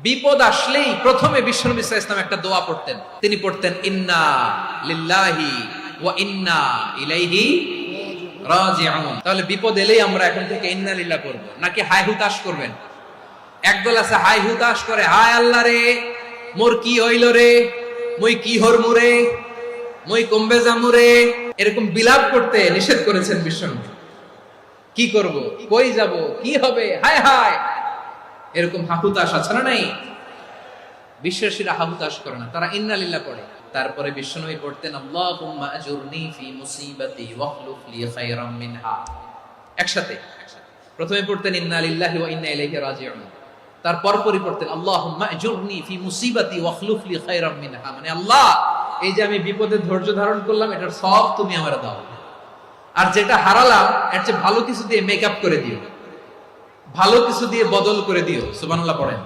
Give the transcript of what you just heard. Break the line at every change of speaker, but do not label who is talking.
বিপদ আসলেই প্রথমে বিশ্বনবী সাল্লাল্লাহু আলাইহি ওয়াসাল্লাম একটা দোয়া পড়তেন। তিনি পড়তেন ইন্না লিল্লাহি ওয়া ইন্না ইলাইহি রাজিউন। তাহলে বিপদ এলেই আমরা এখন থেকে ইন্না লিল্লাহ পড়ব, নাকি হায় হুতাশ করবেন? একদল আছে হায় হুতাশ করে, হায় আল্লাহ রে মোর কি হইল রে, মই কি হরমু রে, মই কমবে জামু রে, এরকম বিলাপ করতে নিষেধ করেছেন বিশ্বনবী। কি করব, কই যাব, কি হবে, হায় হায়, এরকম হাহুতাশ আছে না নাই? বিশ্বাসীরা হাহুতাশ করে না, তারা ইন্না লিল্লাহ পড়ে। তারপরে বিশ্বনবী পড়তেন আল্লাহুম্মা আজুরনি ফি মুসিবাতি ওয়াখলুফ লি খায়রাম মিনহা। একসাথে প্রথমে পড়তেন ইন্না লিল্লাহি ওয়া ইন্না ইলাইহি রাজিউন, তারপর পড়তেন আল্লাহুম্মা আজুরনি ফি মুসিবাতি ওয়াখলুফ লি খায়রাম মিনহা, মানে আল্লাহ এই যে আমি বিপদে ধৈর্য ধারণ করলাম এটার সব তুমি আমারে দাও, আর যেটা হারালাম এর চেয়ে ভালো কিছু দিয়ে মেকআপ করে দিও, ভালো কিছু দিয়ে বদল করে দিও। সুবহানাল্লাহ পড়েন।